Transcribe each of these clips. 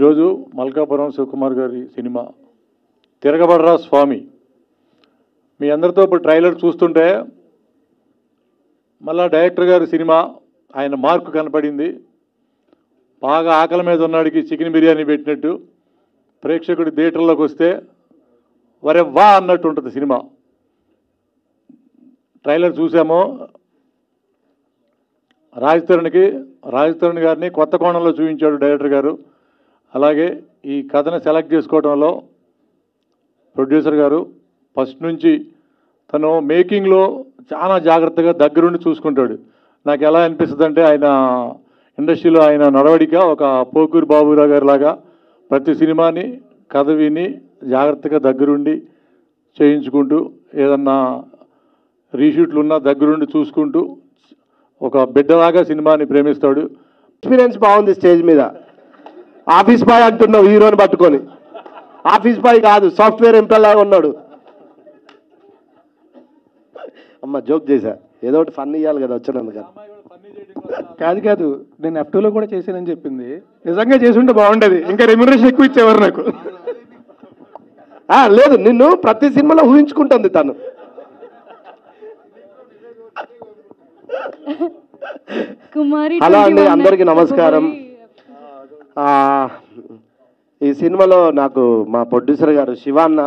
ఈరోజు మల్కాపురం శివకుమార్ గారి సినిమా తిరగబడరా స్వామి. మీ అందరితో ఇప్పుడు ట్రైలర్ చూస్తుంటే మళ్ళా డైరెక్టర్ గారి సినిమా ఆయన మార్కు కనపడింది. బాగా ఆకలి మీద ఉన్నాడికి చికెన్ బిర్యానీ పెట్టినట్టు ప్రేక్షకుడి థియేటర్లోకి వస్తే వరే వా అన్నట్టు ఉంటుంది సినిమా. ట్రైలర్ చూసాము. రాజ్ తరుణ్ గారిని కొత్త కోణంలో చూపించాడు డైరెక్టర్ గారు. అలాగే ఈ కథను సెలెక్ట్ చేసుకోవడంలో ప్రొడ్యూసర్ గారు ఫస్ట్ నుంచి తను మేకింగ్లో చాలా జాగ్రత్తగా దగ్గరుండి చూసుకుంటాడు. నాకు ఎలా అనిపిస్తుంది అంటే ఆయన ఇండస్ట్రీలో ఆయన నడవడిక ఒక పోకూరి బాబురావు గారి లాగా ప్రతి సినిమాని కథ విని జాగ్రత్తగా దగ్గరుండి చేయించుకుంటూ ఏదన్నా రీషూట్లు ఉన్నా దగ్గరుండి చూసుకుంటూ ఒక బిడ్డలాగా సినిమాని ప్రేమిస్తాడు. ఎక్స్పీరియన్స్ బాగుంది. స్టేజ్ మీద ఆఫీస్ బాయ్ అంటున్నావు హీరోని పట్టుకొని. ఆఫీస్ బాయ్ కాదు, సాఫ్ట్వేర్ ఎంప్లాయ్ లాగా ఉన్నాడు. అమ్మ జోక్ చేశా, ఏదో ఒకటి ఫన్ ఇవ్వాలి కదా వచ్చినందుకు. కాదు నేను F2లో కూడా చేశానని చెప్పింది. నిజంగా చేసి ఉంటే బాగుండేది, ఇంకా రెమ్యునరేషన్ ఎక్కువ ఇచ్చేవారు నాకు. లేదు, నిన్ను ప్రతి సినిమాలో ఊహించుకుంటుంది తను. హలో అండి, అందరికీ నమస్కారం. ఈ సినిమాలో నాకు మా ప్రొడ్యూసర్ గారు శివాన్న,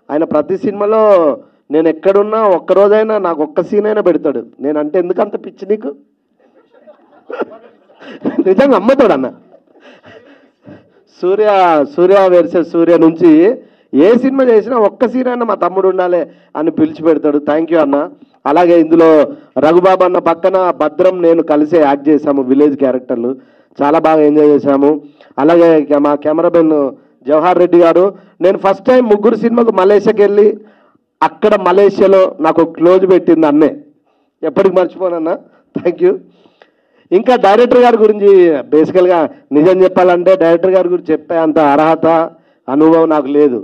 ఆయన ప్రతి సినిమాలో నేను ఎక్కడున్నా ఒక్కరోజైనా నాకు ఒక్క సీన్ అయినా పెడతాడు. నేనంటే ఎందుకంత పిచ్చి నీకు? నిజంగా అమ్మతోడు అన్న. సూర్య వర్సెస్ సూర్య నుంచి ఏ సినిమా చేసినా ఒక్క సీన్ అయినా మా తమ్ముడు ఉండాలి అని పిలిచి పెడతాడు. థ్యాంక్ యూ అన్న. అలాగే ఇందులో రఘుబాబు అన్న పక్కన భద్రం నేను కలిసే యాక్ట్ చేశాము, విలేజ్ క్యారెక్టర్లు. చాలా బాగా ఎంజాయ్ చేశాము. అలాగే మా కెమెరామెన్ జవహర్ రెడ్డి గారు, నేను ఫస్ట్ టైం ముగ్గురు సినిమాకు మలేషియాకి వెళ్ళి అక్కడ మలేషియాలో నాకు క్లోజ్ పెట్టింది అన్నే, ఎప్పటికి మర్చిపోనన్నా. Thank you. ఇంకా డైరెక్టర్ గారి గురించి బేసికల్గా నిజం చెప్పాలంటే డైరెక్టర్ గారి గురించి చెప్పే అంత అర్హత అనుభవం నాకు లేదు,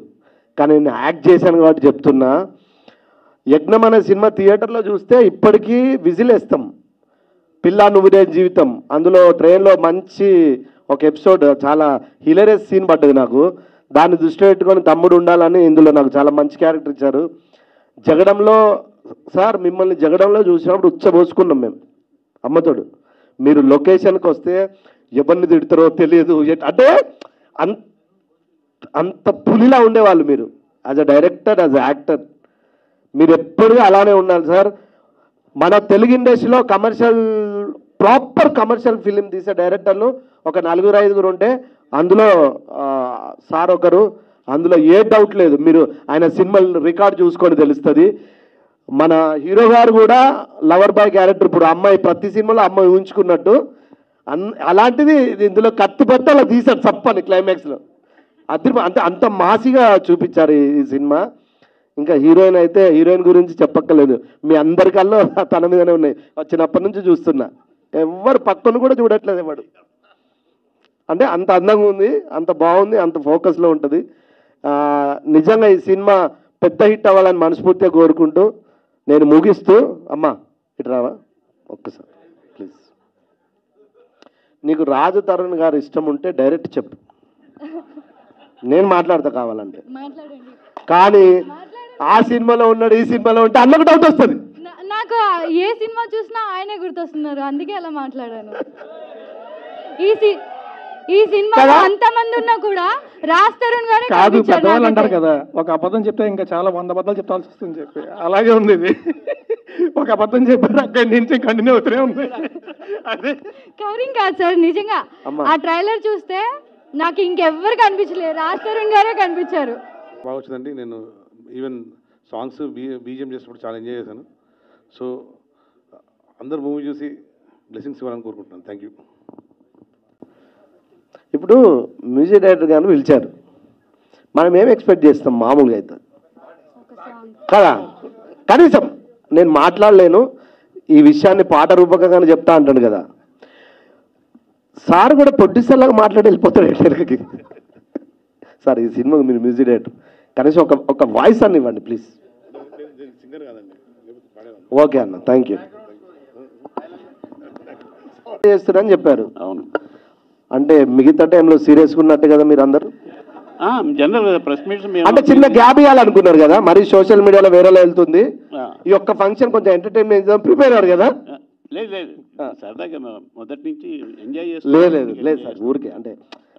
కానీ నేను యాక్ట్ చేశాను కాబట్టి చెప్తున్నా. యజ్ఞం అనే సినిమా థియేటర్లో చూస్తే ఇప్పటికీ విజిల్ వేస్తాం. పిల్ల నువ్వుడే జీవితం, అందులో ట్రైన్లో మంచి ఒక ఎపిసోడ్ చాలా హిలరియస్ సీన్ పడ్డది నాకు. దాన్ని దృష్టిలో పెట్టుకొని తమ్ముడు ఉండాలని ఇందులో నాకు చాలా మంచి క్యారెక్టర్ ఇచ్చారు. జగడంలో సార్ మిమ్మల్ని జగడంలో చూసినప్పుడు ఉచ్చబోసుకున్నాం మేము అమ్మతోడు. మీరు లొకేషన్కి వస్తే ఎవరిని తిడతారో తెలియదు, అంటే అంత పులిలా ఉండేవాళ్ళు మీరు. As a director, as a actor మీరు ఎప్పుడూ అలానే ఉండాలి సార్. మన తెలుగు ఇండస్ట్రీలో ప్రాపర్ కమర్షియల్ ఫిలిం తీసే డైరెక్టర్లు ఒక 4-5 ఉంటే అందులో సార్ ఒకరు. అందులో ఏ డౌట్ లేదు, మీరు ఆయన సినిమాలు రికార్డ్ చూసుకొని తెలుస్తుంది. మన హీరో గారు కూడా లవర్ బాయ్ క్యారెక్టర్, ఇప్పుడు అమ్మాయి ప్రతి సినిమాలో అమ్మాయి ఊహించుకున్నట్టు అలాంటిది ఇందులో కత్తిపట్టి అలా తీశారు చప్పని క్లైమాక్స్లో. అంటే అంత మాసిగా చూపించారు ఈ సినిమా. ఇంకా హీరోయిన్ అయితే హీరోయిన్ గురించి చెప్పక్కర్లేదు, మీ అందరికల్లో తన మీదనే ఉన్నాయి. వచ్చినప్పటి నుంచి చూస్తున్నా, ఎవరు పక్కన కూడా చూడట్లేదు ఎవడు. అంటే అంత అందంగా ఉంది, అంత బాగుంది, అంత ఫోకస్లో ఉంటుంది. నిజంగా ఈ సినిమా పెద్ద హిట్ అవ్వాలని మనస్ఫూర్తిగా కోరుకుంటూ నేను ముగిస్తూ, అమ్మా ఇటు రావా ఒక్కసారి ప్లీజ్. నీకు రాజ్ తరుణ్ గారు ఇష్టం ఉంటే డైరెక్ట్ చెప్పు, నేను మాట్లాడతా కావాలంటే. కానీ ఆ సినిమాలో ఉన్నాడు, ఈ సినిమాలో ఉంటే అన్నకు డౌట్ వస్తుంది. నాకు ఏ సినిమా చూసినా ఆయనే గుర్తొస్తున్నారు, అందుకే అలా మాట్లాడాను. ఈ సినిమాలో అంతమంది ఉన్నా కూడా రాజ్ తరుణ్ గారే కాదు. పెద్దవాళ్ళు అంటారు కదా, ఒక అబద్ధం చెప్తే ఇంకా చాలా 100 అబద్ధాలు చెప్పాల్సి వస్తుంది చెప్పి, అలాగే ఉంది ఇది. ఒక అబద్ధం చెప్పారు, అక్కడి నుంచి కంటిన్యూ అవుతూనే ఉంది. అదే కవరింగ్ కాదు సార్, నిజంగా ఆ ట్రైలర్ చూస్తే నాకు ఇంకెవ్వరు కనిపించలేదు, రాజ్ తరుణ్ గారే కనిపించారు. బాగా వచ్చిందండి. నేను ఈవెన్ సాంగ్స్ బీజిఎం చేసినప్పుడు చాలా ఎంజాయ్ చేశాను. సో అందరు మూవీ చూసి బ్లెస్సింగ్స్ ఇవ్వాలని కోరుకుంటున్నాను. Thank you. ఇప్పుడు మ్యూజిక్ డైరెక్టర్ గారిని పిలిచారు, మనం ఏం ఎక్స్పెక్ట్ చేస్తాం మామూలుగా అయితే కదా. కనీసం నేను మాట్లాడలేను, ఈ విషయాన్ని పాట రూపకంగానే చెప్తా అంటాను కదా. సార్ కూడా ప్రొడ్యూసర్ లాగా మాట్లాడి వెళ్ళిపోతాడు ఎక్కడికి. సార్ ఈ సినిమాకి మీరు మ్యూజిక్ డైరెక్టర్, కనీసం ఒక వాయిస్ అని ఇవ్వండి ప్లీజ్. ఓకే అన్న, థ్యాంక్ యూ. చేస్తున్నారని చెప్పారు. అవును, అంటే మిగతా టైంలో సీరియస్గా ఉన్నట్టే కదా మీరు అందరూ? జనరల్ ప్రెస్ మీట్స్ అంటే చిన్న గ్యాప్ ఇవ్వాలనుకున్నారు కదా, మరి సోషల్ మీడియాలో వేరేలా వెళ్తుంది. ఈ ఒక్క ఫంక్షన్ కొంచెం ఎంటర్టైన్మెంట్ ప్రిపేర్ అయ్యారు కదా? లేదు లేదు, సరదాగా మొదటి నుంచి ఎంజాయ్ లేదు లేదు సార్, ఊరికే అంటే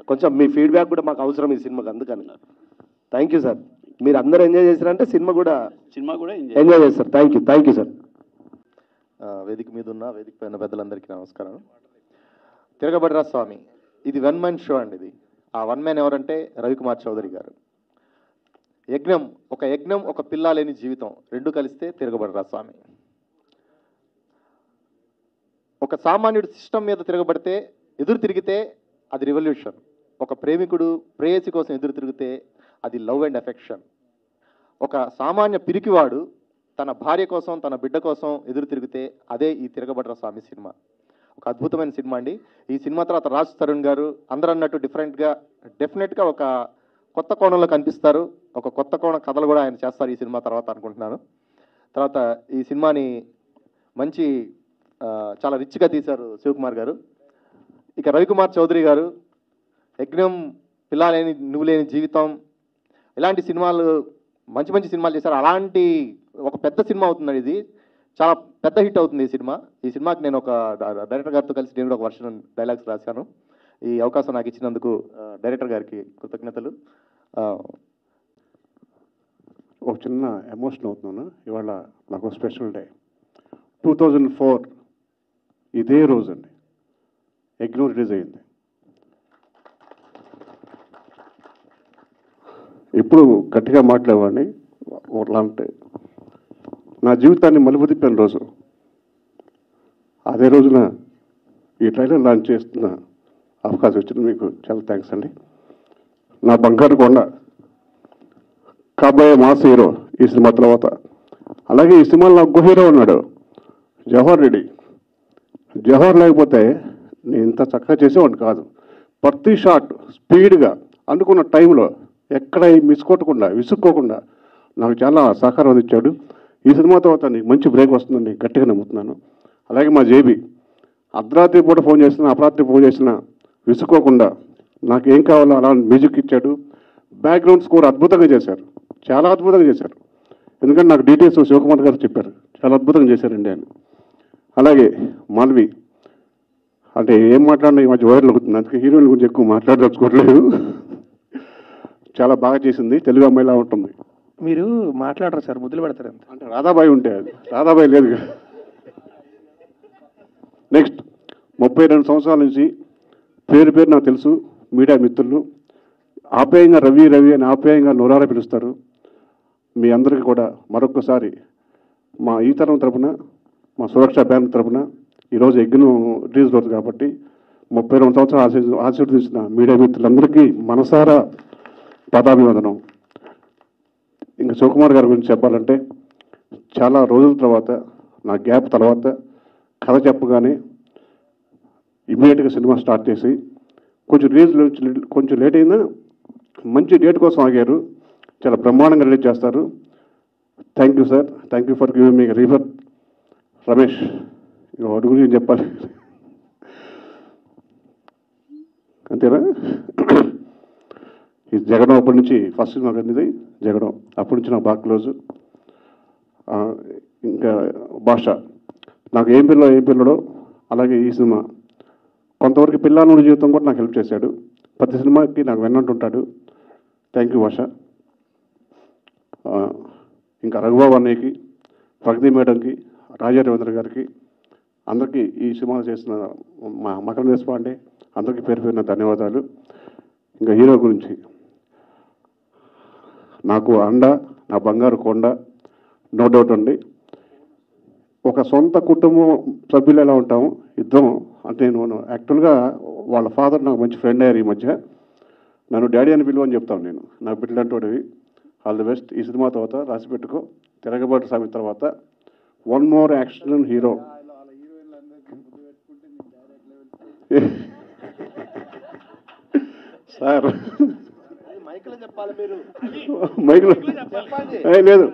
కొంచెం మీ ఫీడ్బ్యాక్ కూడా మాకు అవసరం ఈ సినిమాకి, అందుకని. Thank you sir. మీరు అందరూ ఎంజాయ్ చేశారంటే సినిమా కూడా ఎంజాయ్ చేస్తారు. Thank you sir. వేదిక మీద ఉన్న వేదిక పైన పెద్దలందరికీ నమస్కారం. తిరగబడరా స్వామి ఇది 1 మ్యాన్ షో అండి. ఇది ఆ 1 మ్యాన్ ఎవరంటే రవికుమార్ చౌదరి గారు. యజ్ఞం ఒక పిల్ల లేని జీవితం రెండు కలిస్తే తిరగబడరా స్వామి. ఒక సామాన్యుడు సిస్టమ్ మీద ఎదురు తిరిగితే అది రివల్యూషన్. ఒక ప్రేమికుడు ప్రేయసి కోసం ఎదురు తిరిగితే అది లవ్ అండ్ ఎఫెక్షన్. ఒక సామాన్య పిరికివాడు తన భార్య కోసం తన బిడ్డ కోసం ఎదురు తిరిగితే అదే ఈ తిరగబడరా స్వామి సినిమా. ఒక అద్భుతమైన సినిమా అండి. ఈ సినిమా తర్వాత రాజ్ తరుణ్ గారు అందరూ అన్నట్టు డెఫినెట్గా ఒక కొత్త కోణంలో కనిపిస్తారు. ఒక కొత్త కోణ కథలు కూడా ఆయన చేస్తారు ఈ సినిమా తర్వాత అనుకుంటున్నాను. తర్వాత ఈ సినిమాని మంచి చాలా రిచ్గా తీశారు శివకుమార్ గారు. ఇక రవికుమార్ చౌదరి గారు యజ్ఞం, పిల్ల లేని నువ్వు లేని జీవితం ఇలాంటి సినిమాలు మంచి సినిమాలు చేశారు. అలాంటి ఒక పెద్ద సినిమా అవుతుందండి. ఇది చాలా పెద్ద హిట్ అవుతుంది ఈ సినిమాకి నేను ఒక డైరెక్టర్ గారితో కలిసి నేను కూడా ఒక వర్షన్ డైలాగ్స్ రాశాను. ఈ అవకాశం నాకు ఇచ్చినందుకు డైరెక్టర్ గారికి కృతజ్ఞతలు. ఒక చిన్న ఎమోషన్ అవుతున్నాను. ఇవాళ నాకు స్పెషల్ డే. 2004 ఇదే రోజు అండి యజ్ఞం రిలీజ్ అయింది. ఇప్పుడు గట్టిగా మాట్లాడేవాడిని. అలాంటి నా జీవితాన్ని మలుపు తిప్పిన రోజు. అదే రోజున ఈ ట్రైలర్ లాంచ్ చేస్తున్న అవకాశం వచ్చింది. మీకు చాలా థ్యాంక్స్ అండి. నా బంగారు కొండ కాబోయే మాస్ హీరో ఈ సినిమా తర్వాత. అలాగే ఈ సినిమాలో నాకు హీరో ఉన్నాడు జవహర్ రెడ్డి. జవహర్ లేకపోతే నేను ఇంత చక్కగా చేసేవాడిని కాదు. ప్రతి షాట్ స్పీడ్గా అనుకున్న టైంలో ఎక్కడ మిస్ కొట్టకుండా విసుక్కోకుండా నాకు చాలా సహకారం అందించాడు. ఈ సినిమా తర్వాత నీకు మంచి బ్రేక్ వస్తుందని గట్టిగా నమ్ముతున్నాను. అలాగే మా జేబీ అర్ధరాత్రి పూట ఫోన్ చేసినా అపరాత్రి ఫోన్ చేసినా విసుక్కోకుండా నాకు ఏం కావాలో అలా మ్యూజిక్ ఇచ్చాడు. బ్యాక్గ్రౌండ్ స్కోర్ అద్భుతంగా చేశారు, చాలా అద్భుతంగా చేశారు. ఎందుకంటే నాకు డీటెయిల్స్ శివకుమార్ గారు చెప్పారు, చాలా అద్భుతంగా చేశారండి ఆయన. అలాగే మాల్వి అంటే ఏం మాట్లాడినా ఈ మధ్య వైరల్ అవుతుంది, అందుకే హీరోయిన్ గురించి ఎక్కువ మాట్లాడదలుచుకోవట్లేదు. చాలా బాగా చేసింది, తెలుగు అమ్మాయిలా ఉంటుంది. మీరు మాట్లాడరు సార్, ముద్దులు పెడతారు అంటే రాధాబాయి ఉంటే అది రాధాబాయి లేదు. నెక్స్ట్ 32 సంవత్సరాల నుంచి పేరు నాకు తెలుసు. మీడియా మిత్రులు ఆప్యాయంగా రవి అని ఆప్యాయంగా నోరారా పిలుస్తారు. మీ అందరికీ కూడా మరొకసారి మా ఈ తరం తరపున, మా సురక్ష బ్యాంక్ తరపున ఈరోజు యజ్ఞం రిలీజ్ రోజు కాబట్టి 32 సంవత్సరాలు ఆశీర్వదించిన మీడియా మిత్రులందరికీ మనసారా పదాభివందనం. ఇంకా శివకుమార్ గారి గురించి చెప్పాలంటే చాలా రోజుల తర్వాత నా గ్యాప్ తర్వాత కథ చెప్పగానే ఇమ్మీడియట్గా సినిమా స్టార్ట్ చేసి కొంచెం రిలీజ్ కొంచెం లేట్ అయినా మంచి డేట్ కోసం ఆగారు. చాలా బ్రహ్మాండంగా రిలీజ్ చేస్తారు. Thank you sir, thank you for giving me refer. Ramesh వాటి గురించి చెప్పాలి అంతేనా? ఈ జగడం అప్పటి నుంచి ఫస్ట్ సినిమా కంది జగడం, అప్పటి నుంచి నాకు బాగా క్లోజు. ఇంకా భాష నాకు ఏం పిల్లడో అలాగే ఈ సినిమా కొంతవరకు పిల్లల జీవితం కూడా నాకు హెల్ప్ చేశాడు. ప్రతి సినిమాకి నాకు వెన్నంటుంటాడు. థ్యాంక్ యూ భాష. ఇంకా రఘుబాబు అన్నయ్యకి, ప్రగతి మేడంకి, రాజా రవీంద్ర గారికి, అందరికీ ఈ సినిమాలు చేసిన మా మకరం దేశపాండే అందరికీ పేరు ధన్యవాదాలు. ఇంకా హీరో గురించి నాకు అండ, నా బంగారు కొండ, నో డౌట్ అండి. ఒక సొంత కుటుంబం సభ్యులు ఎలా ఉంటాము ఇద్దరం అంటే నేను యాక్చువల్గా వాళ్ళ ఫాదర్ నాకు మంచి ఫ్రెండ్ అయ్యారు. ఈ మధ్య నన్ను డాడీ అని పిలువని చెప్తాను నేను, నాకు బిడ్డలంటోడివి. All the best. ఈ సినిమా తర్వాత రాసి పెట్టుకో, తిరగబాటు సామి తర్వాత 1 మోర్ యాక్షన్ హీరో. సార్ మైక్లో లేదు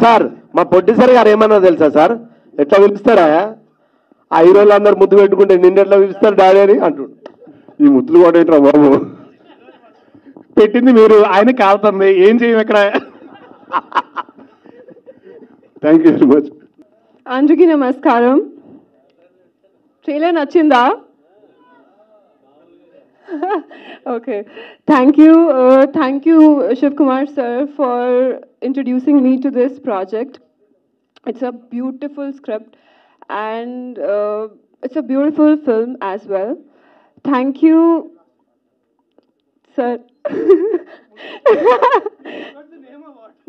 సార్ మా ప్రొడ్యూసర్ గారు ఏమన్నా తెలుసా సార్? ఎట్లా పిలుస్తారా? ఆ హీరోలు అందరు ముద్దు పెట్టుకుంటే నిన్నెట్లా పిలుస్తారు డాడీ అని అంటుండు. ఈ ముద్దులు కూడా ఏంట్రా బాబు? పెట్టింది మీరు, ఆయన కాలుతుంది, ఏం చేయం ఇక్కడ. Thank you very much. అందరికీ నమస్కారం. ట్రైలర్ నచ్చిందా? Okay, thank you Shiv Kumar sir for introducing me to this project. It's a beautiful script and it's a beautiful film as well. Thank you sir.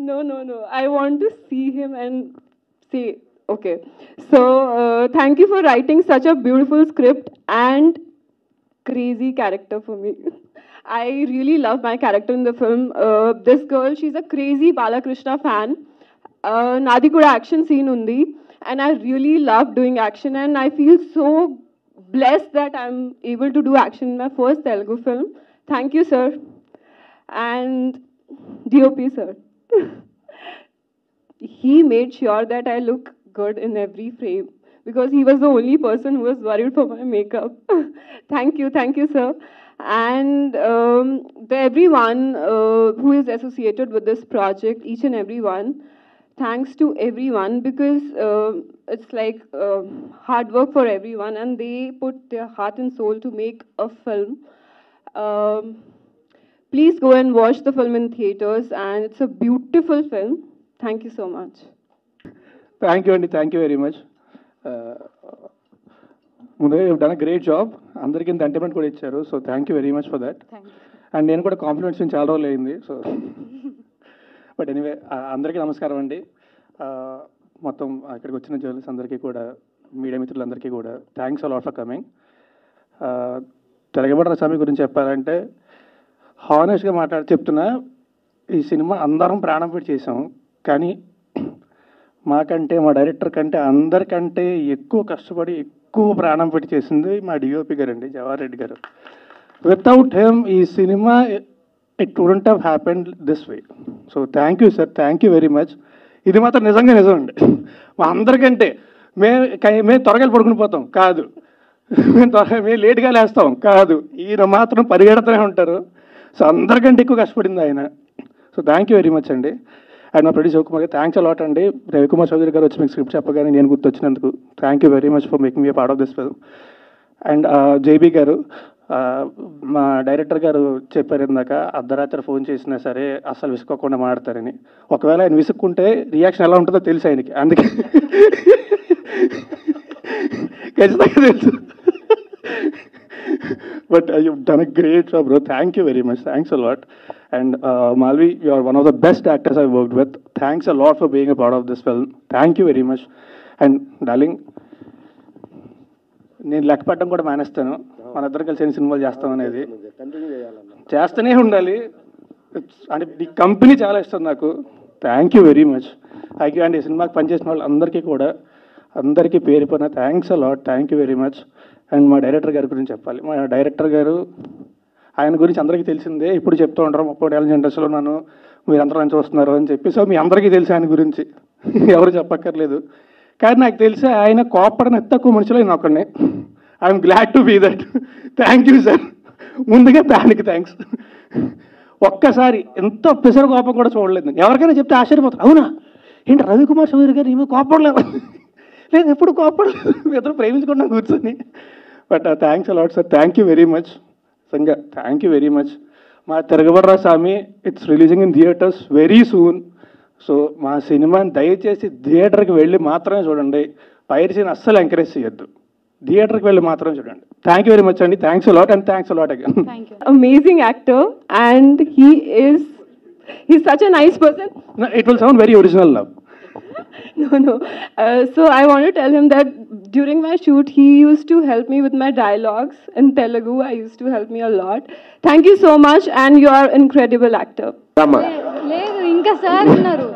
No, I want to see him and say okay. So thank you for writing such a beautiful script and crazy character for me. I really love my character in the film. This girl, she's a crazy Balakrishna fan. Nadi kuda action scene undi, and I really love doing action, and I feel so blessed that I'm able to do action in my first Telugu film. Thank you, sir, and DOP sir. He made sure that I look good in every frame, because he was the only person who was worried for my makeup. Thank you, sir. And everyone who is associated with this project, each and everyone, thanks to everyone, because it's like hard work for everyone, and they put their heart and soul to make a film. Please go and watch the film in theaters, and it's a beautiful film. Thank you so much. Thank you అండి, thank you very much. ముందుగా you done a great job. అందరికీ ఇంత entertainment కూడా ఇచ్చారు, so thank you very much for that. And నేను కూడా compliments నుంచి చాలా రోజులు అయింది. సో బట్ ఎనీవే, అందరికీ నమస్కారం అండి. మొత్తం ఇక్కడికి వచ్చిన జర్నలిస్ట్ అందరికీ కూడా, మీడియా మిత్రులందరికీ కూడా థ్యాంక్స్ అలాట్ ఫర్ కమింగ్. తిరగబడ్డ స్వామి గురించి చెప్పాలంటే హానెస్ట్గా చెప్తున్నా, ఈ సినిమా అందరం ప్రాణం పెట్టి చేసాం, కానీ మాకంటే మా డైరెక్టర్ కంటే అందరికంటే ఎక్కువ కష్టపడి ఎక్కువ ప్రాణం పెట్టి చేసింది మా డిఓపి గారు అండి, జవహర్ రెడ్డి గారు. వితౌట్ హిమ్ ఈ cinema it wouldn't have happened this way. So thank you sir, thank you very much. ఇది మాత్రం నిజంగా నిజం అండి. మా అందరికంటే మేము త్వరగా పడుకుని పోతాం కాదు, మేము లేట్గా లేస్తాం కాదు, ఈయన మాత్రం పరిగెడుతూనే ఉంటారు. సో అందరికంటే ఎక్కువ కష్టపడింది ఆయన. So thank you very much అండి. అండ్ మా ప్రొడ్యూసర్ శివకుమార్ గారు థ్యాంక్స్ అలాట్ అండి. రవికుమార్ చౌదరి గారు వచ్చి మీకు స్క్రిప్ట్ చెప్పగానే నేను గుర్తొచ్చినందుకు thank you very much for making me part of this film. And JB garu, మా డైరెక్టర్ గారు చెప్పారు ఇందాక, అర్ధరాత్రి ఫోన్ చేసినా సరే అస్సలు విసుక్కోకుండా మాడతారని. ఒకవేళ ఆయన విసుక్కుంటే రియాక్షన్ ఎలా ఉంటుందో తెలుసు ఆయనకి, అందుకే ఖచ్చితంగా తెలుసు. But you've done a great job, bro. Thank you very much. Thanks a lot. And Malvi, you are one of the best actors I've worked with. Thanks a lot for being a part of this film. Thank you very much. And darling, నేను లెక్క పెట్టడం కూడా మానేస్తాను, మన ఇద్దరం కలిసి సినిమాలు చేస్తాం అనేది చేస్తూనే ఉండాలి. అంటే ఈ కంపెనీ చాలా ఇష్టం నాకు. Thank you very much. Thank you. And ఈ సినిమాకి పనిచేసిన వాళ్ళు అందరికీ కూడా, అందరికీ పేరు పైన thanks a lot. Thank you very much. And మా డైరెక్టర్ గారి గురించి చెప్పాలి. మా డైరెక్టర్ గారు, ఆయన గురించి అందరికీ తెలిసిందే, ఇప్పుడు చెప్తూ ఉంటారు 30 ఏళ్ళ ఇండస్ట్రీలో నన్ను మీరందరూ నన్ను చూస్తున్నారు అని చెప్పి. సో మీ అందరికీ తెలిసి ఆయన గురించి ఎవరు చెప్పక్కర్లేదు. కానీ నాకు తెలిసి ఆయన కోపడని తక్కువ మనుషులు నేను ఒకడిని. I'm glad to be that. Thank you sir, ముందుగా దానికి థ్యాంక్స్. ఒక్కసారి ఎంత పిసర కోపం కూడా చూడలేదు నేను. ఎవరికైనా చెప్తే ఆశ్చర్యపోతారు, అవునా ఏంటి రవికుమార్ చౌదరి గారు ఏమో కోపడలేదు? లేదు, ఎప్పుడు కోపడలేదు, ఇద్దరు ప్రేమించుకున్నాం కూర్చొని. But thanks a lot sir, thank you very much. సంగా థ్యాంక్ యూ వెరీ మచ్. మా Tiragabadara Saami it's releasing in theatres very soon. So మా సినిమాని దయచేసి థియేటర్కి వెళ్ళి మాత్రమే చూడండి, పైరసీని అస్సలు ఎంకరేజ్ చేయొద్దు, థియేటర్కి వెళ్ళి మాత్రమే చూడండి. థ్యాంక్ యూ వెరీ మచ్ అండి. Thanks a lot and thanks a lot again. Amazing actor, and he's such a nice person. No, it will sound very original now. No. So I want to tell him that during my shoot, he used to help me with my dialogues in Telugu. I used to help me a lot. Thank you so much, and you are an incredible actor. లేదు, ఇంకా sir ఉన్నారు.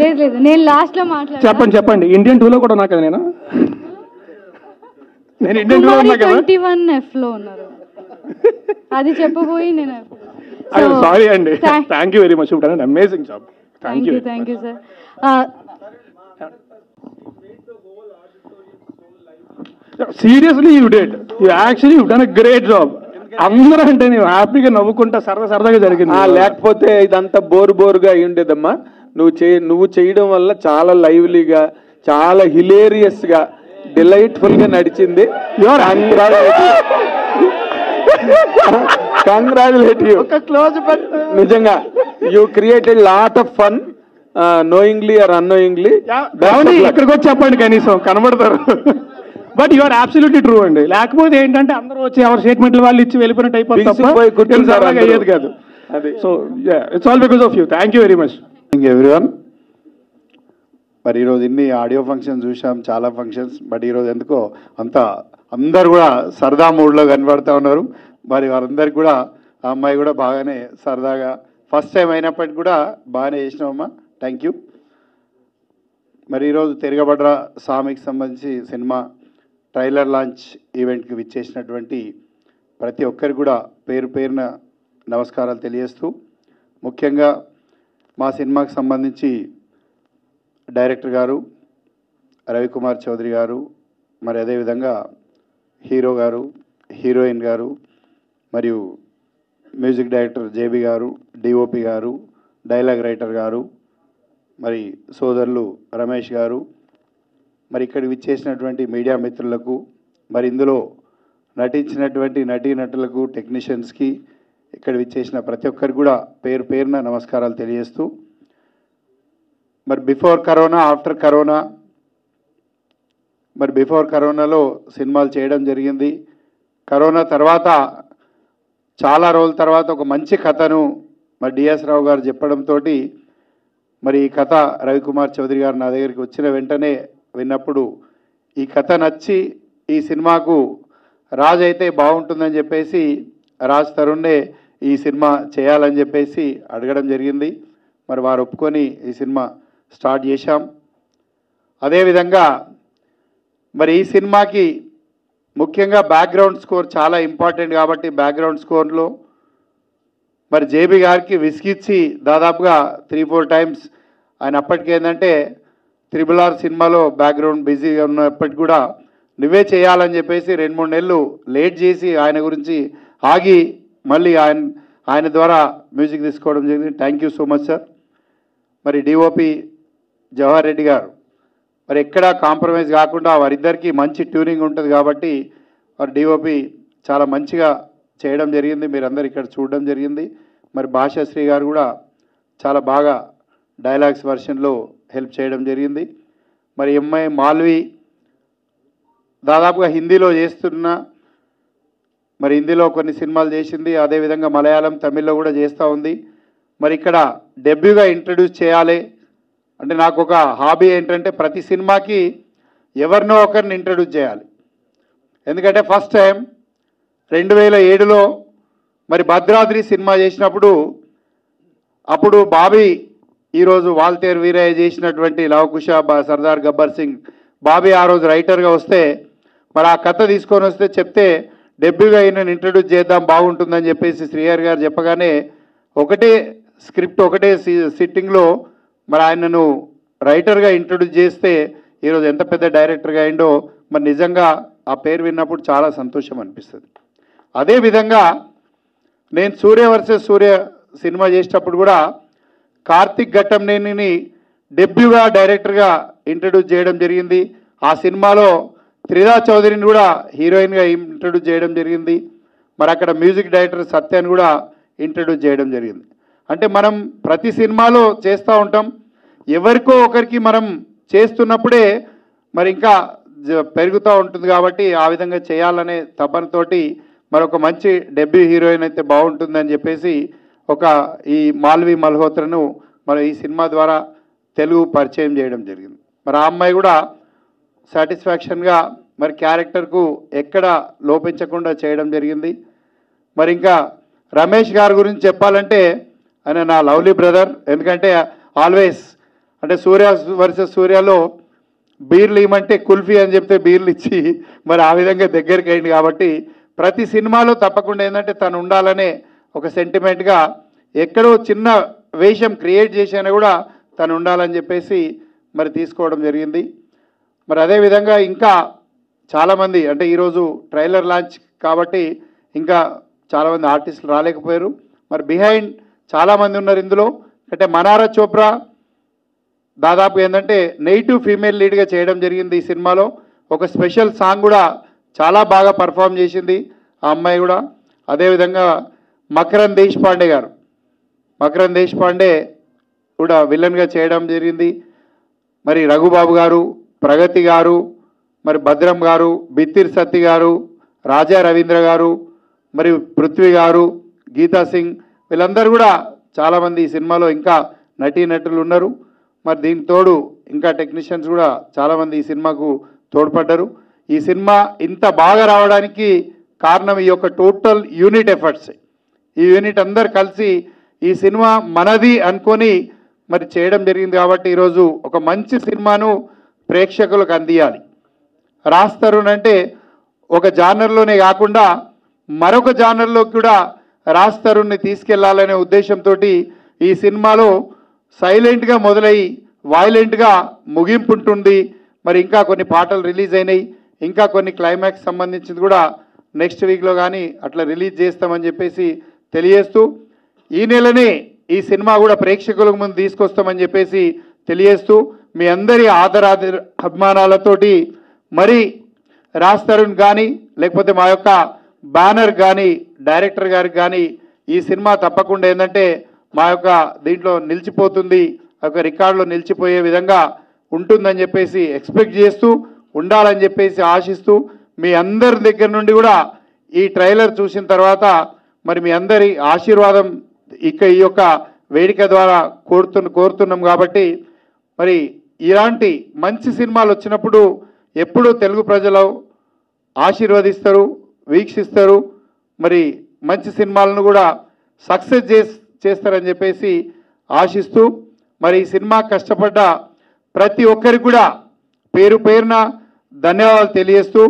లేదు, నేను last లో మాట్లాడతాను. చెప్పండి. Indian 2లో కూడా ఉన్నా కదా నేను ఇండియన్ 2లో ఉన్నా కదా. 21F లో ఉన్నారు, అది చెప్పబోయి నేను. సారీ అండి. Thank you very much. You done an amazing job. Thank you sir. Seriously you did you done a great job. అందరూ అంటే నేను హ్యాపీగా నవ్వుకుంటా సరదాగా జరిగింది. లేకపోతే ఇదంతా బోరుగా అయి ఉండేదమ్మా. నువ్వు చేయడం వల్ల చాలా లైవ్లీగా, చాలా హిలేరియస్గా, డిలైట్ఫుల్గా నడిచింది. Congratulate you. నిజంగా you created lot of fun, knowingly or annoyingly. ఇక్కడికి వచ్చి చెప్పండి, కనీసం కనబడతారు. But you are absolutely true అండి. లేకపోతే ఏంటంటే అందరూ వచ్చి ఎవరి స్టేట్మెంట్లు వాళ్ళు ఇచ్చి వెళ్ళిపోయినట్టు అయిపోతుంది, అయ్యేది కాదు. So it's all because of you. Thank you very much. Thank you everyone. మరి ఈరోజు ఇన్ని ఆడియో ఫంక్షన్స్ చూసాం, చాలా ఫంక్షన్స్. బట్ ఈరోజు ఎందుకో అందరు కూడా సరదా మూడ్లో కనబడుతూ ఉన్నారు. మరి వారందరికీ కూడా ఆ అమ్మాయి కూడా బాగానే సరదాగా, ఫస్ట్ టైం అయినప్పటికీ కూడా బాగానే చేసినామమ్మా. Thank you. మరి ఈరోజు తిరగబడ్ర సామికి సంబంధించి సినిమా ట్రైలర్ లాంచ్ ఈవెంట్కి విచ్చేసినటువంటి ప్రతి ఒక్కరికి కూడా పేరున నమస్కారాలు తెలియజేస్తూ, ముఖ్యంగా మా సినిమాకి సంబంధించి డైరెక్టర్ గారు రవికుమార్ చౌదరి గారు, మరి అదేవిధంగా హీరో గారు, హీరోయిన్ గారు, మరియు మ్యూజిక్ డైరెక్టర్ జేబీ గారు, డిఓపి గారు, డైలాగ్ రైటర్ గారు, మరి సోదరులు రమేష్ గారు, మరి ఇక్కడికి విచ్చేసినటువంటి మీడియా మిత్రులకు, మరి ఇందులో నటించినటువంటి నటీనటులకు, టెక్నీషియన్స్కి, ఇక్కడ విచ్చేసిన ప్రతి ఒక్కరికి కూడా పేరున నమస్కారాలు తెలియజేస్తూ, మరి బిఫోర్ కరోనా, ఆఫ్టర్ కరోనా, మరి బిఫోర్ కరోనాలో సినిమాలు చేయడం జరిగింది. కరోనా తర్వాత చాలా రోజుల తర్వాత ఒక మంచి కథను మరి డిఎస్ రావు గారు చెప్పడంతో, మరి ఈ కథ రవికుమార్ చౌదరి గారు నా దగ్గరికి వచ్చిన వెంటనే విన్నప్పుడు ఈ కథ నచ్చి ఈ సినిమాకు రాజ్ అయితే బాగుంటుందని చెప్పేసి రాజ్ తరుణ్నే ఈ సినిమా చేయాలని చెప్పేసి అడగడం జరిగింది. మరి వారు ఒప్పుకొని ఈ సినిమా స్టార్ట్ చేశాం. అదేవిధంగా మరి ఈ సినిమాకి ముఖ్యంగా బ్యాక్గ్రౌండ్ స్కోర్ చాలా ఇంపార్టెంట్ కాబట్టి బ్యాక్గ్రౌండ్ స్కోర్లో మరి జేబీ గారికి విసిగిచ్చి దాదాపుగా 3-4 టైమ్స్ ఆయన అప్పటికి ఏంటంటే RRR సినిమాలో బ్యాక్గ్రౌండ్ బిజీగా ఉన్నప్పటికీ కూడా నువ్వే చేయాలని చెప్పేసి 2-3 నెలలు లేట్ చేసి ఆయన గురించి ఆగి మళ్ళీ ఆయన ద్వారా మ్యూజిక్ తీసుకోవడం జరిగింది. Thank you so much sir. మరి డిఓపి జవహర్ రెడ్డి గారు మరి ఎక్కడా కాంప్రమైజ్ కాకుండా వారిద్దరికీ మంచి ట్యూనింగ్ ఉంటుంది కాబట్టి మరి డిఓపి చాలా మంచిగా చేయడం జరిగింది. మీరందరూ ఇక్కడ చూడడం జరిగింది. మరి భాషాశ్రీ గారు కూడా చాలా బాగా డైలాగ్స్ వర్షన్లో హెల్ప్ చేయడం జరిగింది. మరి ఎంఐ మాల్వి దాదాపుగా హిందీలో చేస్తున్న, మరి హిందీలో కొన్ని సినిమాలు చేసింది, అదేవిధంగా మలయాళం, తమిళ్లో కూడా చేస్తూ ఉంది. మరి ఇక్కడ డెబ్యూగా ఇంట్రడ్యూస్ చేయాలి అంటే నాకు ఒక హాబీ ఏంటంటే ప్రతి సినిమాకి ఎవరినో ఒకరిని ఇంట్రడ్యూస్ చేయాలి. ఎందుకంటే ఫస్ట్ టైం 2007లో మరి భద్రాద్రి సినిమా చేసినప్పుడు అప్పుడు బాబీ ఈరోజు వాల్తేరు వీరయ్య చేసినటువంటి లవకుశ, సర్దార్ గబ్బర్ సింగ్, బాబీ ఆ రోజు రైటర్గా వస్తే మరి ఆ కథ తీసుకొని వస్తే చెప్తే డెబ్యూగా ఈయనను ఇంట్రడ్యూస్ చేద్దాం బాగుంటుందని చెప్పేసి శ్రీహరి గారు చెప్పగానే ఒకటే స్క్రిప్ట్ ఒకటే సిట్టింగ్లో మరి ఆయనను రైటర్గా ఇంట్రడ్యూస్ చేస్తే ఈరోజు ఎంత పెద్ద డైరెక్టర్గా అయిండో మరి నిజంగా ఆ పేరు విన్నప్పుడు చాలా సంతోషం అనిపిస్తుంది. అదేవిధంగా నేను సూర్య వర్సెస్ సూర్య సినిమా చేసేటప్పుడు కూడా కార్తిక్ ఘట్టంనేనిని డెబ్యూగా డైరెక్టర్గా ఇంట్రడ్యూస్ చేయడం జరిగింది. ఆ సినిమాలో త్రిదా చౌదరిని కూడా హీరోయిన్గా ఇంట్రడ్యూస్ చేయడం జరిగింది. మరి అక్కడ మ్యూజిక్ డైరెక్టర్ సత్యాన్ని కూడా ఇంట్రడ్యూస్ చేయడం జరిగింది. అంటే మనం ప్రతి సినిమాలో చేస్తూ ఉంటాం, ఎవరికో ఒకరికి మనం చేస్తున్నప్పుడే మరి ఇంకా పెరుగుతూ ఉంటుంది కాబట్టి ఆ విధంగా చేయాలనే తపనతోటి మరొక మంచి డెబ్యూ హీరోయిన్ అయితే బాగుంటుందని చెప్పేసి ఈ మాల్వి మల్హోత్రను మనం ఈ సినిమా ద్వారా తెలుగు పరిచయం చేయడం జరిగింది. మరి ఆ అమ్మాయి కూడా సాటిస్ఫాక్షన్గా మరి క్యారెక్టర్కు ఎక్కడ లోపించకుండా చేయడం జరిగింది. మరి ఇంకా రమేష్ గారి గురించి చెప్పాలంటే ఆయన నా లవ్లీ బ్రదర్. ఎందుకంటే ఆల్వేస్ అంటే సూర్య వర్సెస్ సూర్యలో బీర్లు ఇవ్వమంటే కుల్ఫీ అని చెప్తే బీర్లు ఇచ్చి మరి ఆ విధంగా దగ్గరికి అయింది కాబట్టి ప్రతి సినిమాలో తప్పకుండా ఏంటంటే తను ఉండాలనే ఒక సెంటిమెంట్గా ఎక్కడో చిన్న వేషం క్రియేట్ చేసినా కూడా తను ఉండాలని చెప్పేసి మరి తీసుకోవడం జరిగింది. మరి అదేవిధంగా ఇంకా చాలామంది అంటే ఈరోజు ట్రైలర్ లాంచ్ కాబట్టి ఇంకా చాలామంది ఆర్టిస్టులు రాలేకపోయారు. మరి బిహైండ్ చాలామంది ఉన్నారు ఇందులో. అంటే మనారా చోప్రా దాదాపు ఏంటంటే నెగిటివ్ ఫీమేల్ లీడ్గా చేయడం జరిగింది ఈ సినిమాలో. ఒక స్పెషల్ సాంగ్ కూడా చాలా బాగా పర్ఫామ్ చేసింది ఆ అమ్మాయి కూడా. అదేవిధంగా మకరన్ దేశపాండే గారు, మకరన్ దేశపాండే కూడా విలన్గా చేయడం జరిగింది. మరి రఘుబాబు గారు, ప్రగతి గారు, మరి భద్రం గారు, బిత్తిర్ సత్తి గారు, రాజా రవీంద్ర గారు, మరి పృథ్వీ గారు, గీతా సింగ్, వీళ్ళందరూ కూడా చాలామంది ఈ సినిమాలో ఇంకా నటీనటులు ఉన్నారు. మరి దీనికి తోడు ఇంకా టెక్నీషియన్స్ కూడా చాలామంది ఈ సినిమాకు తోడ్పడ్డారు. ఈ సినిమా ఇంత బాగా రావడానికి కారణం ఈ యొక్క టోటల్ యూనిట్ ఎఫర్ట్స్. ఈ యూనిట్ అందరు కలిసి ఈ సినిమా మనది అనుకొని మరి చేయడం జరిగింది. కాబట్టి ఈరోజు ఒక మంచి సినిమాను ప్రేక్షకులకు అందియాలి. రాజ్ తరుణ్ అంటే ఒక జానర్లోనే కాకుండా మరొక జానర్లో కూడా రాజ్ తరుణ్ని తీసుకెళ్లాలనే ఉద్దేశంతో ఈ సినిమాలో సైలెంట్గా మొదలై వైలెంట్గా ముగింపు ఉంటుంది. మరి ఇంకా కొన్ని పాటలు రిలీజ్ అయినాయి, ఇంకా కొన్ని క్లైమాక్స్ సంబంధించింది కూడా నెక్స్ట్ వీక్లో కానీ అట్లా రిలీజ్ చేస్తామని చెప్పేసి తెలియజేస్తూ, ఈ నెలనే ఈ సినిమా కూడా ప్రేక్షకుల ముందు తీసుకొస్తామని చెప్పేసి తెలియజేస్తూ, మీ అందరి అభిమానాలతోటి మరి రాజ్ తరుణ్ కానీ లేకపోతే మా యొక్క బ్యానర్ కానీ డైరెక్టర్ గారికి కానీ ఈ సినిమా తప్పకుండా ఏంటంటే మా యొక్క దీంట్లో నిలిచిపోతుంది, ఒక రికార్డులో నిలిచిపోయే విధంగా ఉంటుందని చెప్పేసి ఎక్స్పెక్ట్ చేస్తూ, ఉండాలని చెప్పేసి ఆశిస్తూ, మీ అందరి దగ్గర నుండి కూడా ఈ ట్రైలర్ చూసిన తర్వాత మరి మీ అందరి ఆశీర్వాదం ఈ యొక్క వేదిక ద్వారా కోరుతున్నాం. కాబట్టి మరి ఇలాంటి మంచి సినిమాలు వచ్చినప్పుడు ఎప్పుడూ తెలుగు ప్రజలు ఆశీర్వదిస్తారు, వీక్షిస్తారు. మరి మంచి సినిమాలను కూడా సక్సెస్ చేస్తారని చెప్పేసి ఆశిస్తూ, మరి ఈ సినిమా కష్టపడ్డ ప్రతి ఒక్కరికి కూడా పేరు పేరున ధన్యవాదాలు తెలియజేస్తూ,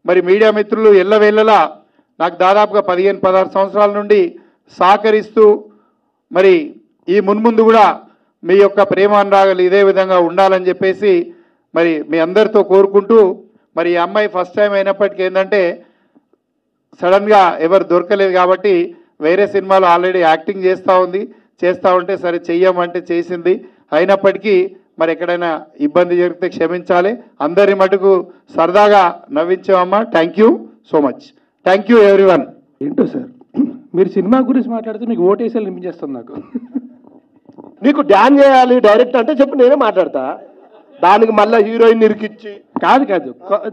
మరి మీడియా మిత్రులు ఎల్లవేళలా నాకు దాదాపుగా 15-16 సంవత్సరాల నుండి సహకరిస్తూ, మరి ఈ మున్ముందు కూడా మీ యొక్క ప్రేమ అనురాగాలు ఇదే విధంగా ఉండాలని చెప్పేసి మరి మీ అందరితో కోరుకుంటూ, మరి ఈ అమ్మాయి ఫస్ట్ టైం అయినప్పటికీ ఏంటంటే సడన్గా ఎవరు దొరకలేదు కాబట్టి వేరే సినిమాలో ఆల్రెడీ యాక్టింగ్ చేస్తూ ఉంటే సరే చెయ్యమంటే చేసింది. అయినప్పటికీ మరి ఎక్కడైనా ఇబ్బంది జరిగితే క్షమించాలి. అందరి మటుకు సరదాగా నవ్వించామమ్మా. Thank you so much. Thank you everyone. ఏంటో సార్ మీరు సినిమా గురించి మాట్లాడితే మీకు ఓటేసాలు నింపించేస్తుంది నాకు. నీకు డ్యాన్స్ చేయాలి డైరెక్ట్ అంటే చెప్పు, నేనే మాట్లాడతా. దానికి మళ్ళీ హీరోయిన్ ఇరికిచ్చి కాదు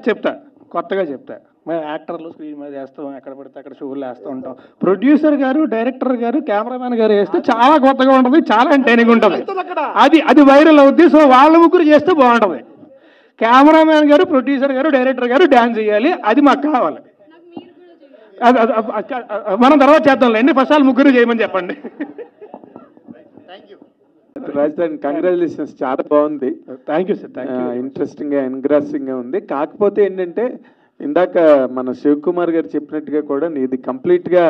చెప్తా, కొత్తగా చెప్తా. మేము యాక్టర్లు స్క్రీన్ మీద వేస్తాం, ఎక్కడ పడితే అక్కడ షోలు వేస్తూ ఉంటాం. ప్రొడ్యూసర్ గారు, డైరెక్టర్ గారు, కెమెరామెన్ గారు వేస్తే చాలా కొత్తగా ఉంటుంది, చాలా ఎంటర్టైనింగ్ ఉంటుంది. అది వైరల్ అవుద్ది. సో వాళ్ళ ముగ్గురు చేస్తే బాగుంటుంది. కెమెరామెన్ గారు, ప్రొడ్యూసర్ గారు, డైరెక్టర్ గారు డ్యాన్స్ చేయాలి, అది మాకు కావాలి. మనం తర్వాత చేద్దాంలేండి, ఫస్ట్ వాళ్ళు ముగ్గురు చేయమని చెప్పండి. రాజధాని కంగ్రాచులేషన్స్, చాలా బాగుంది. Thank you sir. Thank you. ఇంట్రెస్టింగ్గా ఎన్గ్రాసింగ్గా ఉంది. కాకపోతే ఏంటంటే ఇందాక మన శివకుమార్ గారు చెప్పినట్టుగా కూడా ఇది కంప్లీట్గా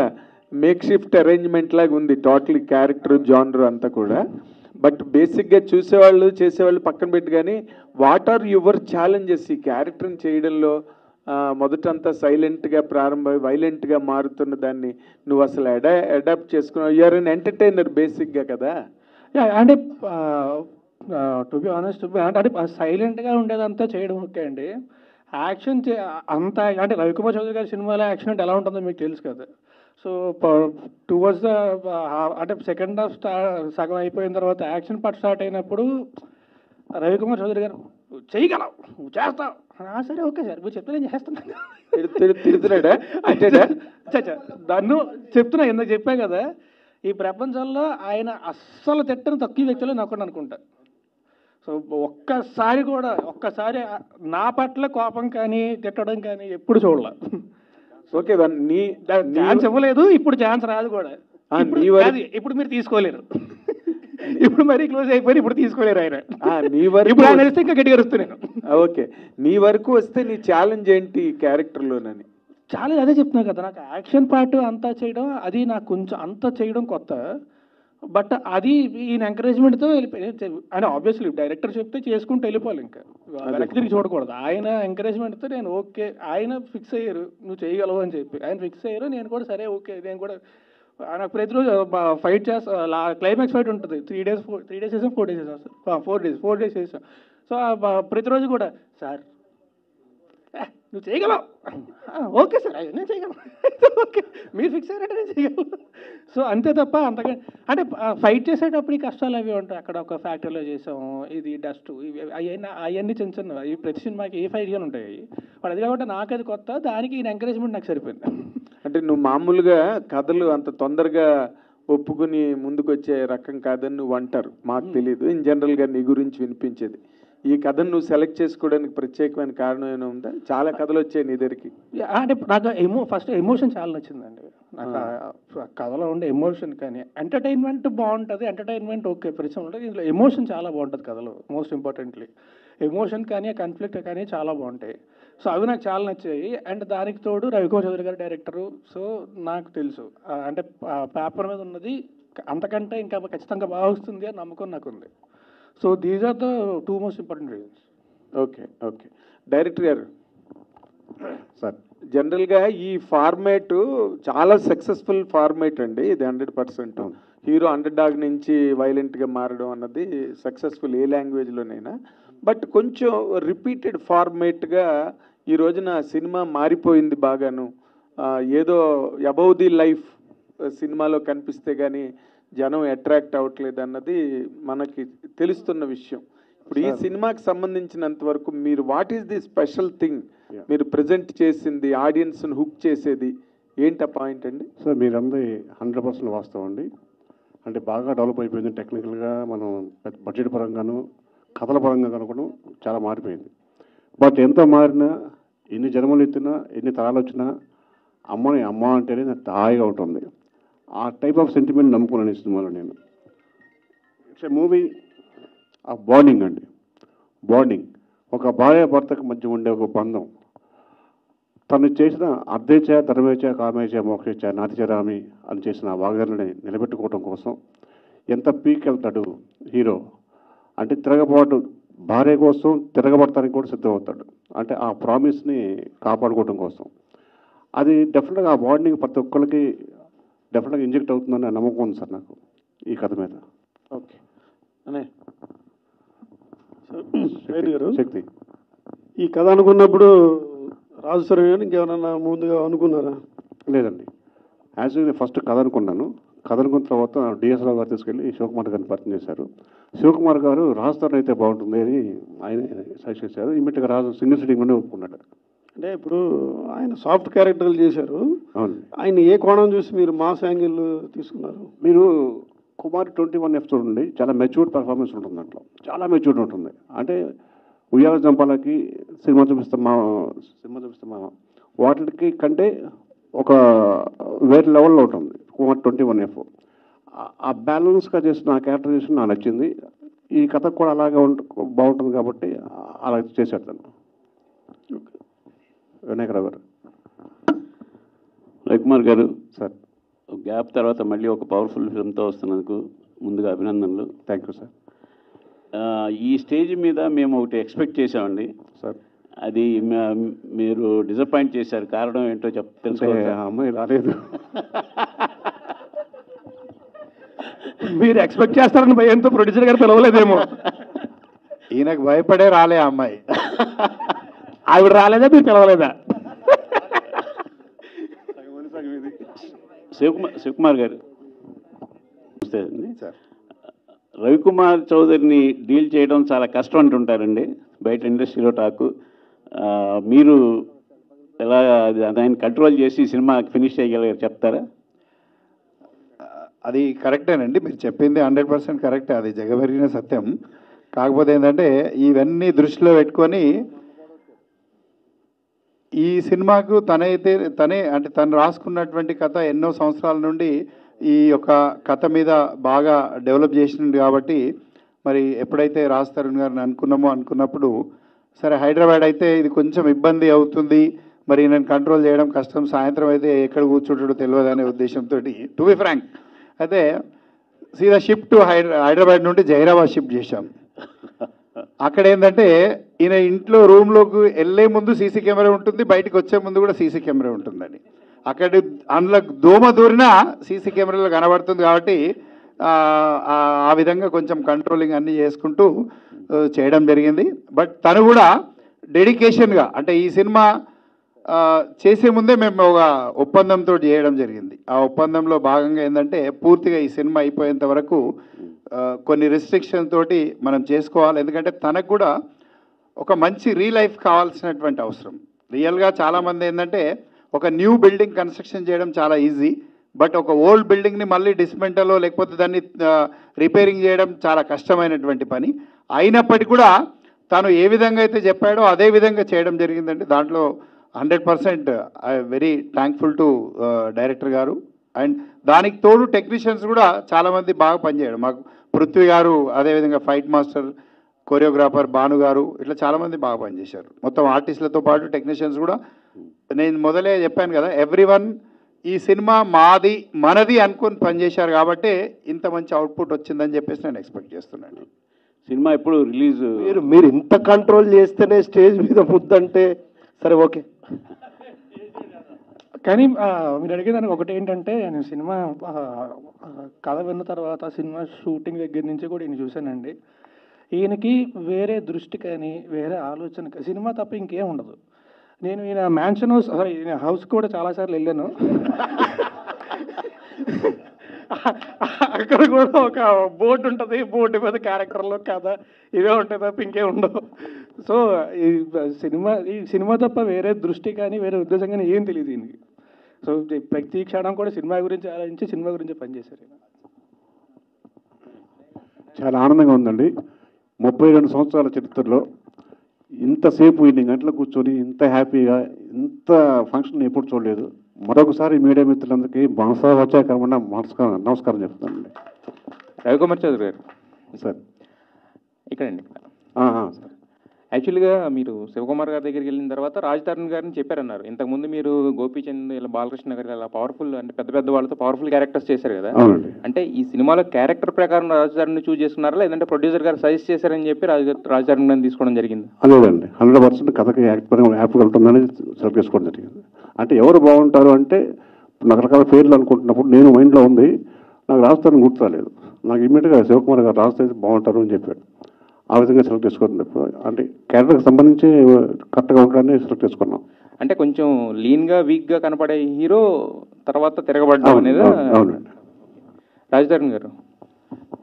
మేక్ షిఫ్ట్ అరేంజ్మెంట్ లాగా ఉంది, టోటల్ క్యారెక్టర్ జానర్ అంతా కూడా. బట్ బేసిక్గా చూసేవాళ్ళు చేసేవాళ్ళు పక్కన పెట్టి కానీ వాట్ ఆర్ యువర్ ఛాలెంజెస్ ఈ క్యారెక్టర్ని చేయడంలో? మొదటంతా సైలెంట్గా ప్రారంభమై వైలెంట్గా మారుతున్న దాన్ని నువ్వు అసలు అడాప్ట్ చేసుకున్నావు. యూఆర్ అన్ ఎంటర్టైనర్ బేసిక్గా కదా. అంటే టు బి ఆనెస్ట్ అంటే సైలెంట్గా ఉండేదంతా చేయడం ఓకే అండి. యాక్షన్ అంతా అంటే రవికుమార్ చౌదరి గారి సినిమాలో యాక్షన్ అంటే ఎలా ఉంటుందో మీకు తెలుసు కదా. సో టువర్డ్స్ ద అంటే సెకండ్ హాఫ్ సగం అయిపోయిన తర్వాత యాక్షన్ పార్ట్ స్టార్ట్ అయినప్పుడు రవికుమార్ చౌదరి గారు చేయగలవు, నువ్వు చేస్తావు. సరే ఓకే సార్, మీరు చెప్తే నేను చేస్తున్నాను. తిడుతున్నాడా? నన్ను చెప్తున్నా, ఎందుకు చెప్పా కదా, ఈ ప్రపంచంలో ఆయన అస్సలు తిట్టని తక్కువ వ్యక్తులు నాకు అనుకుంటా. సో ఒక్కసారి నా పట్ల కోపం కానీ తిట్టడం కానీ ఎప్పుడు చూడాల. ఓకే, ఛాన్స్ ఇవ్వలేదు, ఇప్పుడు ఛాన్స్ రాదు కూడా. ఇప్పుడు మీరు తీసుకోలేరు, ఇప్పుడు మరీ క్లోజ్ అయిపోయి ఇప్పుడు తీసుకోలేరు ఆయన. నీ వరకు ఇప్పుడు ఆయన ఇంకా గట్టిగా అరుస్తున్నాను. ఓకే, నీ వరకు వస్తే నీ ఛాలెంజ్ ఏంటి క్యారెక్టర్లోనని? ఛాలెంజ్ అదే చెప్తున్నా కదా, నాకు యాక్షన్ పార్ట్ అంతా చేయడం అది నాకు కొంచెం అంతా చేయడం కొత్త. బట్ అది ఈయన ఎంకరేజ్మెంట్తో వెళ్ళిపోయి అంటే ఆబ్వియస్లీ డైరెక్టర్ చెప్తే చేసుకుంటూ వెళ్ళిపోవాలి, ఇంకా వెనక్కి తిరిగి చూడకూడదు. ఆయన ఎంకరేజ్మెంట్తో నేను ఓకే, ఆయన ఫిక్స్ అయ్యారు నువ్వు చేయగలవు అని చెప్పి, ఆయన ఫిక్స్ అయ్యారు. నేను కూడా సరే ఓకే, నేను కూడా నాకు ప్రతిరోజు ఫైట్ చేస్తా, క్లైమాక్స్ ఫైట్ ఉంటుంది. 3 days చేసాం, 4 days చేసాం సార్, 4 days చేసాం. సో ప్రతిరోజు కూడా సార్ నువ్వు చేయగలవు, ఓకే సార్ నేను చేయగలను, ఓకే మీరు ఫిక్స్ అయ్యారంటే నేను చేయగలను. సో అంతే తప్ప అంతగా అంటే ఫైట్ చేసేటప్పుడు ఈ కష్టాలు అవి ఉంటాయి. అక్కడ ఒక ఫ్యాక్టరీలో చేసాము, ఇది డస్ట్ అవన్నీ చిన్న చిన్న ఈ ప్రతి సినిమాకి ఏ ఫైట్ కానీ ఉంటాయి. వాడు అది కాబట్టి నాకు అది కొత్త, దానికి ఈయన ఎంకరేజ్మెంట్ నాకు సరిపోయింది. అంటే నువ్వు మామూలుగా కథలు అంత తొందరగా ఒప్పుకుని ముందుకు వచ్చే రకం కాదని నువ్వు అంటారు, మాకు తెలియదు. ఇన్ జనరల్గా నీ గురించి వినిపించేది. ఈ కథను నువ్వు సెలెక్ట్ చేసుకోవడానికి ప్రత్యేకమైన కారణం ఏమైనా ఉందా? చాలా కథలు వచ్చాయి నీ దగ్గరికి. అంటే నాకు ఫస్ట్ ఎమోషన్ చాలా నచ్చిందండి. నాకు కథలో ఉండే ఎమోషన్ కానీ ఎంటర్టైన్మెంట్ బాగుంటుంది, ఎంటర్టైన్మెంట్ ఓకే పరిచయం ఉంటుంది, ఇందులో ఎమోషన్ చాలా బాగుంటుంది కథలో. మోస్ట్ ఇంపార్టెంట్లీ ఎమోషన్ కానీ కాన్ఫ్లిక్ట్ కానీ చాలా బాగుంటాయి. సో అవి నాకు చాలా నచ్చాయి. అండ్ దానికి తోడు రవికుమార్ చౌదరి గారు డైరెక్టరు. సో నాకు తెలుసు అంటే పేపర్ మీద ఉన్నది అంతకంటే ఇంకా ఖచ్చితంగా బాగా వస్తుంది అని నమ్మకం నాకు ఉంది. So these are the 2 most important reasons. Okay okay director గారు సార్, జనరల్గా ఈ ఫార్మేట్ చాలా సక్సెస్ఫుల్ ఫార్మేట్ అండి ఇది. 100% హీరో అండర్ డాగ్ నుంచి వైలెంట్గా మారడం అన్నది సక్సెస్ఫుల్ ఏ లాంగ్వేజ్లోనైనా. బట్ కొంచెం రిపీటెడ్ ఫార్మేట్గా ఈ రోజున సినిమా మారిపోయింది బాగాను. ఏదో అబౌవ్ ది లైఫ్ సినిమాలో కనిపిస్తే కానీ జనం అట్రాక్ట్ అవ్వట్లేదు అన్నది మనకి తెలుస్తున్న విషయం. ఇప్పుడు ఈ సినిమాకి సంబంధించినంత వరకు మీరు what is the special thing మీరు ప్రజెంట్ చేసింది, ఆడియన్స్ని హుక్ చేసేది ఏంటి ఆ పాయింట్ అండి? సార్ మీరందరూ 100% వాస్తవం అండి. అంటే బాగా డెవలప్ అయిపోయింది టెక్నికల్గా, మనం బడ్జెట్ పరంగాను కథల పరంగా కనుకోవడం చాలా మారిపోయింది. బట్ ఎంత మారినా, ఎన్ని జన్మలు ఎత్తినా, ఎన్ని తరాలు వచ్చినా అమ్మని అమ్మ అంటేనే నాకు హాయిగా ఉంటుంది. ఆ టైప్ ఆఫ్ సెంటిమెంట్ నమ్ముకున్నాను ఈ సినిమాలో నేను. ఇట్స్ ఏ మూవీ ఆ బాండింగ్ అండి. బాండింగ్ ఒక భార్య భర్తకు మధ్య ఉండే ఒక బంధం. తను చేసిన అర్ధేచ ధర్మేచ కామేచ మోక్షేచ నాతిచరామి అని చేసిన ఆ వాగ్దానాన్ని నిలబెట్టుకోవడం కోసం ఎంత పీక్ వెళ్తాడు హీరో. అంటే తిరగబాటు భార్య కోసం తిరగబడటానికి కూడా సిద్ధమవుతాడు. అంటే ఆ ప్రామిస్ని కాపాడుకోవడం కోసం. అది డెఫినెట్గా ఆ బాండింగ్ ప్రతి ఒక్కరికి డెఫినెట్గా ఇంజెక్ట్ అవుతుందని నమ్మకం ఉంది సార్ నాకు ఈ కథ మీద. ఓకే అనే గారు శక్తి ఈ కథ అనుకున్నప్పుడు రాజు సార్ గారు ఇంకేమైనా ముందుగా అనుకున్నారా? లేదండి, యాజ్ ఫస్ట్ కథ అనుకున్నాను. కథ అనుకున్న తర్వాత డిఎస్ రావు గారు తీసుకెళ్ళి శివకుమార్ గారిని పరిచయం చేశారు. శివకుమార్ గారు రాజుతో అయితే బాగుంటుంది అని ఆయన సజెస్ట్ చేశారు. ఇమ్మీడియట్గా రాజు సింగిల్ సిట్టింగ్లోనే ఒప్పుకున్నాడు. అంటే ఇప్పుడు ఆయన సాఫ్ట్ క్యారెక్టర్లు చేశారు, అవును. ఆయన ఏ కోణం చూసి మీరు మాస్ యాంగిల్ తీసుకున్నారు? మీరు కుమార్ 21 ఎపిసోడ్ ఉండి చాలా మెచ్యూర్డ్ పర్ఫార్మెన్స్ ఉంటుంది దాంట్లో, చాలా మెచ్యూర్డ్ ఉంటుంది. అంటే ఉయ్యాల జంపాలకి సినిమా చూపిస్తామా వాటికి కంటే ఒక వేరే లెవెల్లో ఉంటుంది కుమార్ 21F. ఆ బ్యాలెన్స్గా చేసిన ఆ క్యారెక్టరైజేషన్ నాకు నచ్చింది. ఈ కథ కూడా అలాగే బాగుంటుంది కాబట్టి అలా చేశాడు తను. వినాయకరావు గారు. రవికుమార్ గారు సార్, గ్యాప్ తర్వాత మళ్ళీ ఒక పవర్ఫుల్ ఫిల్మ్తో వస్తున్నందుకు ముందుగా అభినందనలు. Thank you sir. ఈ స్టేజ్ మీద మేము ఒకటి ఎక్స్పెక్ట్ చేసామండి సార్, అది మీరు డిసప్పాయింట్ చేశారు. కారణం ఏంటో తెలుసుకోవాలి. అమ్మాయి రాలేదు. మీరు ఎక్స్పెక్ట్ చేస్తారని భయంతో ప్రొడ్యూసర్ గారు పిలవలేదేమో. ఈయనకు భయపడే రాలే అమ్మాయి. ఆవిడ రాలేదా, మీరు పిలవలేదా? శివకుమార్ గారు రవికుమార్ చౌదరిని డీల్ చేయడం చాలా కష్టం అంటుంటారండి బయట ఇండస్ట్రీలో టాకు. మీరు ఎలా దాన్ని కంట్రోల్ చేసి సినిమా ఫినిష్ చేయగలిగారు చెప్తారా? అది కరెక్టేనండి, మీరు చెప్పింది 100% కరెక్టే, అది జగమెరిగిన సత్యం. కాకపోతే ఏంటంటే ఇవన్నీ దృష్టిలో పెట్టుకొని ఈ సినిమాకు తనే అంటే తను రాసుకున్నటువంటి కథ ఎన్నో సంవత్సరాల నుండి ఈ యొక్క కథ మీద బాగా డెవలప్ చేసింది కాబట్టి మరి ఎప్పుడైతే రాజ్ తరుణ్ గారిని అనుకున్నప్పుడు సరే హైదరాబాద్ అయితే ఇది కొంచెం ఇబ్బంది అవుతుంది, మరి నేను కంట్రోల్ చేయడం కష్టం, సాయంత్రం అయితే ఎక్కడ కూర్చుంటాడో తెలియదు అనే ఉద్దేశంతో టు బి ఫ్రాంక్ అయితే సీదా షిఫ్ట్ హైదరాబాద్ నుండి జైరాబాద్ షిఫ్ట్ చేశాం. అక్కడ ఏంటంటే ఈయన ఇంట్లో రూమ్లోకి వెళ్ళే ముందు సీసీ కెమెరా ఉంటుంది, బయటకు వచ్చే ముందు కూడా సీసీ కెమెరా ఉంటుందండి. అక్కడ అందులో దోమ దూరినా సీసీ కెమెరాలో కనబడుతుంది కాబట్టి ఆ విధంగా కొంచెం కంట్రోలింగ్ అన్నీ చేసుకుంటూ చేయడం జరిగింది. బట్ తను కూడా డెడికేషన్గా, అంటే ఈ సినిమా చేసే ముందే మేము ఒక ఒప్పందంతో చేయడం జరిగింది. ఆ ఒప్పందంలో భాగంగా ఏంటంటే పూర్తిగా ఈ సినిమా అయిపోయేంత వరకు కొన్ని రెస్ట్రిక్షన్ తోటి మనం చేసుకోవాలి. ఎందుకంటే తనకు కూడా ఒక మంచి రీలైఫ్ కావాల్సినటువంటి అవసరం. రియల్గా చాలామంది ఏంటంటే ఒక న్యూ బిల్డింగ్ కన్స్ట్రక్షన్ చేయడం చాలా ఈజీ, బట్ ఒక ఓల్డ్ బిల్డింగ్ని మళ్ళీ డిస్మెంటలో లేకపోతే దాన్ని రిపేరింగ్ చేయడం చాలా కష్టమైనటువంటి పని. అయినప్పటికీ కూడా తను ఏ విధంగా అయితే చెప్పాడో అదే విధంగా చేయడం జరిగిందండి. దాంట్లో 100% I very thankful to director గారు. అండ్ దానికి తోడు టెక్నీషియన్స్ కూడా చాలామంది బాగా పనిచేయడం. మాకు పృథ్వీ గారు, అదేవిధంగా ఫైట్ మాస్టర్, కొరియోగ్రాఫర్ భాను గారు, ఇట్లా చాలామంది బాగా పనిచేశారు. మొత్తం ఆర్టిస్టులతో పాటు టెక్నీషియన్స్ కూడా. నేను మొదలే చెప్పాను కదా, ఎవ్రీవన్ ఈ సినిమా మాది మనది అనుకుని పనిచేశారు కాబట్టి ఇంత మంచి అవుట్పుట్ వచ్చిందని చెప్పేసి నేను ఎక్స్పెక్ట్ చేస్తున్నాను. సినిమా ఎప్పుడు రిలీజ్ మీరు ఇంత కంట్రోల్ చేస్తేనే స్టేజ్ మీద ముద్దంటే సరే ఓకే. కానీ మీరు అడిగేదానికి ఒకటి ఏంటంటే, నేను సినిమా కథ విన్న తర్వాత సినిమా షూటింగ్ దగ్గర నుంచి కూడా ఈయన చూశానండి. ఈయనకి వేరే దృష్టి కానీ వేరే ఆలోచన సినిమా తప్ప ఇంకేం ఉండదు. నేను ఈయన మ్యాన్షన్ హౌస్, ఈయన హౌస్ కూడా చాలాసార్లు వెళ్ళాను. అక్కడ కూడా ఒక బోర్డు ఉంటుంది, బోర్డు మీద క్యారెక్టర్లో కథ ఇవే ఉంటాయి తప్ప ఇంకేం ఉండవు. సో ఈ సినిమా తప్ప వేరే దృష్టి కానీ వేరే ఉద్దేశం కానీ ఏం తెలియదు దీనికి. సో ప్రతి క్షణం కూడా సినిమా గురించి ఆలోచించి సినిమా గురించి పనిచేశారు. చాలా ఆనందంగా ఉందండి. 32 సంవత్సరాల చరిత్రలో ఇంతసేపు ఇన్ని గంటలు కూర్చొని ఇంత హ్యాపీగా ఇంత ఫంక్షన్ ఎప్పుడు చూడలేదు. మరొకసారి మీడియా మిత్రులందరికీ మనసా వచ్చాకరమన్నా నమస్కారం చెప్తానండి. రవికుమార్ చౌదరి గారు సార్ ఇక్కడండి. సార్ యాక్చువల్గా మీరు శివకుమార్ గారి దగ్గరికి వెళ్ళిన తర్వాత రాజ్ తరుణ్ గారిని చెప్పారన్నారు. ఇంతకుముందు మీరు గోపీచంద్ ఇలా బాలకృష్ణ గారు ఇలా పవర్ఫుల్, అంటే పెద్ద పెద్ద వాళ్ళతో పవర్ఫుల్ క్యారెక్టర్స్ చేశారు కదా. అంటే ఈ సినిమాలో క్యారెక్టర్ ప్రకారం రాజ్ తరుణ్ చూస్ చేసుకున్నారా, లేదంటే ప్రొడ్యూసర్ గారు సజెస్ట్ చేశారని చెప్పి రాజ్ తరుణ్ గారిని తీసుకోవడం జరిగింది? లేదండి, 100% కథకి యాప్గా ఉంటుందని సెలెక్ట్ చేసుకోవడం జరిగింది. అంటే ఎవరు బాగుంటారు అంటే రకరకాల పేర్లు అనుకుంటున్నప్పుడు నేను మైండ్లో ఉంది, నాకు రాజ్ తరుణ్ గుర్తురాలేదు. నాకు ఇమ్మీడియట్గా శివకుమార్ గారు రాజ్ తరుణ్ బాగుంటారు అని చెప్పాడు. ఆ విధంగా సెలెక్ట్ చేసుకోవడం, అంటే క్యారెక్టర్కి సంబంధించి కరెక్ట్గా ఉండడాన్ని సెలెక్ట్ చేసుకున్నాం. అంటే కొంచెం లీన్గా వీక్గా కనపడే హీరో తర్వాత తిరగబడ్డం అనేది. అవునండి. రాజ్ తరుణ్ గారు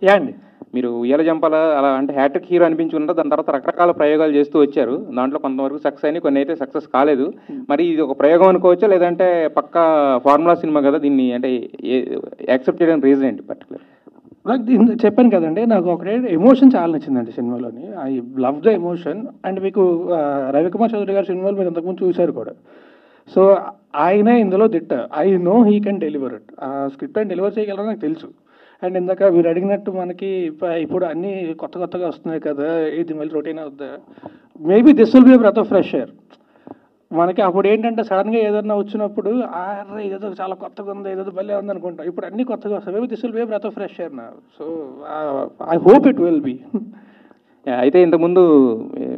యా అండి, మీరు ఉయ్యాల జంపాల అలా అంటే హ్యాట్రిక్ హీరో అనిపించుకున్నారు. దాని తర్వాత రకరకాల ప్రయోగాలు చేస్తూ వచ్చారు. దాంట్లో కొంతవరకు సక్సెస్ అయినాయి, కొన్ని అయితే సక్సెస్ కాలేదు. మరి ఇది ఒక ప్రయోగం అనుకోవచ్చా, లేదంటే పక్కా ఫార్ములా సినిమా కదా, దీన్ని అంటే యాక్సెప్ట్ చేయడానికి రీజన్ ఏంటి పర్టికులర్? నాకు చెప్పాను కదండి, నాకు ఒకటే ఎమోషన్ చాలా నచ్చిందండి సినిమాలోని. I love the emotion. And మీకు రవికుమార్ చౌదరి గారి సినిమాలు మీరు ఇంతకుముందు చూశారు కూడా. సో ఆయనే ఇందులో దిట్ట. I know he can deliver it. ఆ స్క్రిప్ట్ అని డెలివర్ చేయగలరని నాకు తెలుసు. అండ్ ఇందాక మీరు అడిగినట్టు మనకి ఇప్పుడు అన్నీ కొత్తగా వస్తున్నాయి కదా, ఇది మళ్ళీ రొటీన్ అవుద్దా, maybe this will be breath of fresh air. మనకి అప్పుడు ఏంటంటే సడన్గా ఏదన్నా వచ్చినప్పుడు ఇదేదో చాలా కొత్తగా ఉంది, ఏదో భలే ఉంది అనుకుంటాం. ఇప్పుడు అన్ని కొత్తగా వస్తాయి. Maybe this will be breath of fresh air నా. So I hope it will be. అయితే ఇంతకుముందు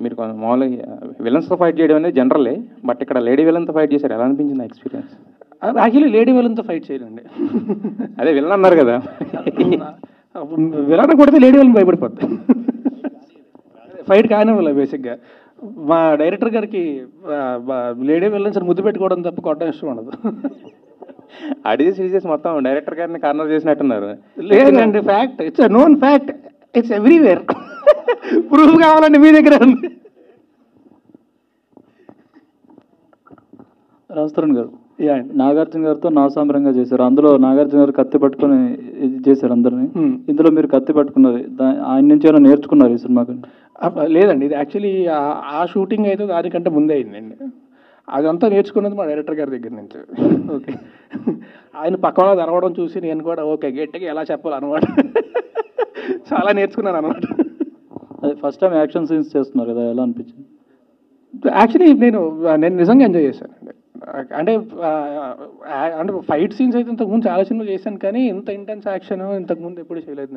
మీరు మామూలుగా విలన్స్తో ఫైట్ చేయడం అనేది జనరలే, బట్ ఇక్కడ లేడీ విలన్తో ఫైట్ చేశారు. ఎలా అనిపించింది ఎక్స్పీరియన్స్? యాక్చువల్లీ లేడీ విలన్తో ఫైట్ చేయాలండి. అదే విలన్ అన్నారు కదా, విలన్ కొడితే లేడీ విలన్ భయపడిపోద్ది. ఫైట్ కానివ్వాలి బేసిక్గా. మా డైరెక్టర్ గారికి లేడీ విలన్స్ ముద్దు పెట్టుకోవడం తప్ప కొట్టడం ఇష్టం ఉండదు. అడిగి సీరియస్ మొత్తం డైరెక్టర్ గారిని కార్నర్ చేసినట్టున్నారు. లేదండి, fact, it's known fact, it's everywhere. Proof కావాలండి మీ దగ్గర ఉంది. రాజ్ తరుణ్ గారు నాగార్జున గారితో నాసాంబరంగా చేశారు. అందులో నాగార్జున గారు కత్తి పట్టుకొని చేశారు అందరినీ. ఇందులో మీరు కత్తి పట్టుకున్నారు, ఆయన నుంచి ఏమైనా నేర్చుకున్నారు ఈ సినిమాకి? లేదండి, ఇది యాక్చువల్లీ ఆ షూటింగ్ అయితే దానికంటే ముందే అయిందండి. అదంతా నేర్చుకున్నది మా డైరెక్టర్ గారి దగ్గర నుంచి. ఓకే, ఆయన పక్కన తెరవడం చూసి నేను కూడా ఓకే గట్టిగా ఎలా చెప్పాలన్నమాట, చాలా నేర్చుకున్నాను అనమాట. అదే ఫస్ట్ టైం యాక్షన్ సీన్స్ చేస్తున్నారు కదా, ఎలా అనిపించింది? యాక్చువల్లీ నేను నిజంగా ఎంజాయ్ చేశానండి. అంటే అంటే ఫైట్ సీన్స్ అయితే ఇంతకుముందు చాలా సినిమాలు చేశాను, కానీ ఇంత ఇంటెన్స్ యాక్షన్ ఇంతకుముందు ఎప్పుడు చేయలేదు.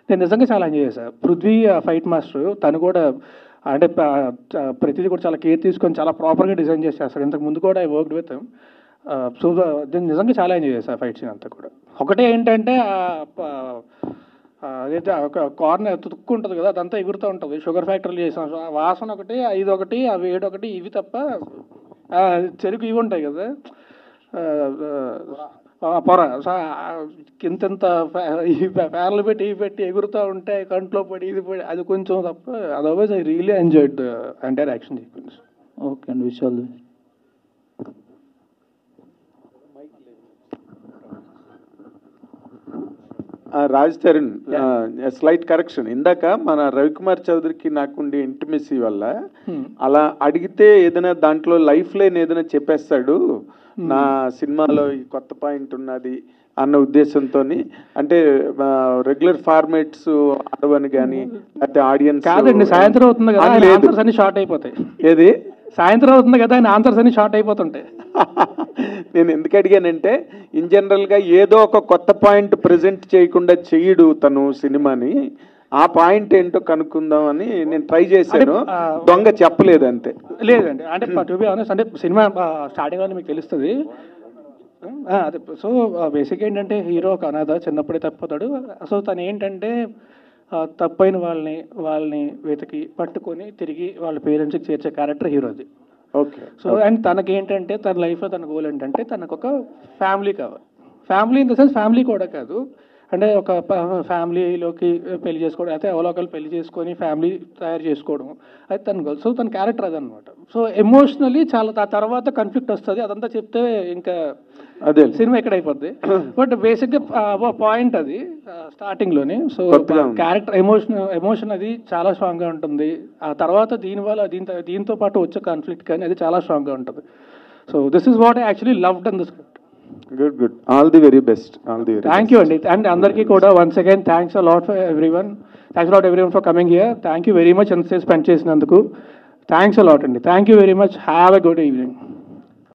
నేను నిజంగా చాలా ఎంజాయ్ చేశాను. పృథ్వీ ఫైట్ మాస్టర్, తను కూడా అంటే ప్రతిదీ కూడా చాలా కేర్ తీసుకొని చాలా ప్రాపర్గా డిజైన్ చేసి చేస్తాడు. ఇంతకుముందు కూడా ఐ వర్క్డ్ విత్ సో నేను నిజంగా చాలా ఎంజాయ్ చేశాను ఫైట్ సీన్ అంతా కూడా. ఒకటే ఏంటంటే అదైతే ఒక కార్నర్ తుక్కు ఉంటుంది కదా, అదంతా ఎగురుతూ ఉంటుంది. షుగర్ ఫ్యాక్టరీలు చేసాం, వాసన ఒకటి, ఐదు ఒకటి, ఆ వేడి ఒకటి, ఇవి తప్ప చెరుకు ఇవి ఉంటాయి కదా పొర, ఇంత ఫ్యాన్లు పెట్టి ఇవి పెట్టి ఎగురుతూ ఉంటే కంట్లో పడి ఇది పడి అది కొంచెం తప్ప, otherwise I really enjoyed entire action sequence. Okay అండి, విషయాలు రాజ్ తరుణ్, స్లైట్ కరెక్షన్. ఇందాక మన రవికుమార్ చౌదరికి నాకుండే ఇంటిమెసీ వల్ల అలా అడిగితే ఏదైనా దాంట్లో లైఫ్ లైన్ ఏదైనా చెప్పేస్తాడు, నా సినిమాలో ఈ కొత్త పాయింట్ ఉన్నది అన్న ఉద్దేశంతో. అంటే రెగ్యులర్ ఫార్మేట్స్ ఆడవని కానీ లేకపోతే ఆడియన్స్ కాదండి, సాయంత్రం అవుతుంది కదా ఆన్సర్స్ అన్ని షార్ట్ అయిపోతాయి. ఏది సాయంత్రం అవుతుంది కదా ఆయన ఆన్సర్స్ అన్ని షార్ట్ అయిపోతుంటాయి. నేను ఎందుకు అడిగానంటే ఇన్ జనరల్గా ఏదో ఒక కొత్త పాయింట్ ప్రజెంట్ చేయకుండా చెయ్యడు తను సినిమాని, ఆ పాయింట్ ఏంటో కనుక్కుందాం అని నేను ట్రై చేశాను. దొంగ చెప్పలేదు అంతే. లేదండి, అంటే టు బి ఆనెస్ట్, అంటే సినిమా స్టార్టింగ్ లో మీకు తెలుస్తుంది. అదే సో బేసిక్ ఏంటంటే హీరో ఒక అనాథ, చిన్నప్పుడే తప్పుతాడు. సో తను ఏంటంటే తప్పైన వాళ్ళని వెతికి పట్టుకొని తిరిగి వాళ్ళ పేరెంట్స్కి చేర్చే క్యారెక్టర్ హీరోది. ఓకే. సో అండ్ తనకి ఏంటంటే తన లైఫ్లో తన గోల్ ఏంటంటే తనకు ఒక ఫ్యామిలీ కావాలి. Family in the sense family కూడా కాదు, అంటే ఒక ఫ్యామిలీలోకి పెళ్లి చేసుకోవడం, అయితే అవలోకలు పెళ్లి చేసుకొని ఫ్యామిలీ తయారు చేసుకోవడం, అయితే తన గోల్. సో తన క్యారెక్టర్ అదనమాట. సో ఎమోషనలీ చాలా తర్వాత కాన్ఫ్లిక్ట్ వస్తుంది, అదంతా చెప్తే ఇంకా అదే సినిమా ఎక్కడ అయిపోద్ది. బట్ బేసిక్గా పాయింట్ అది స్టార్టింగ్లోనే. సో క్యారెక్టర్ ఎమోషన్ అది చాలా స్ట్రాంగ్గా ఉంటుంది. ఆ తర్వాత దీంతో పాటు వచ్చే కాన్ఫ్లిక్ట్ కానీ అది చాలా స్ట్రాంగ్గా ఉంటుంది. So this is what I actually loved in the script. Good. All the very best. Thank you అండి. అండ్ అందరికీ కూడా once again thanks a lot for everyone. Thanks a lot everyone for coming here. Thank you very much ఎంతసేపు spend చేసినందుకు. Thanks a lot అండి. Thank you very much. Have a good evening.